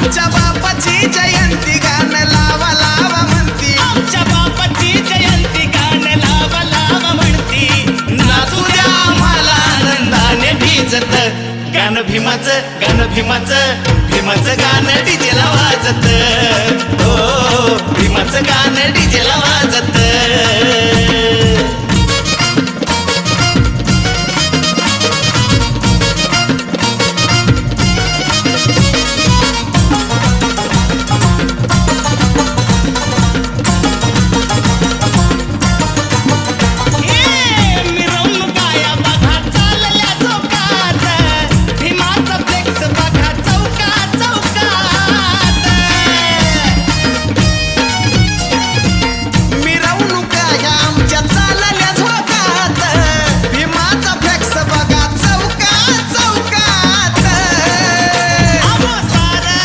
आमच्या बापाची जयंती गाणं लावा लावा म्हणती, आमच्या बापाची जयंती गाणं लावा लावा म्हणती. नाचू द्या आम्हाला आनंदाने भिजत, गाणं भीमाचं गाणं भीमाचं, भीमाचं गाणं डीजेला वाजत.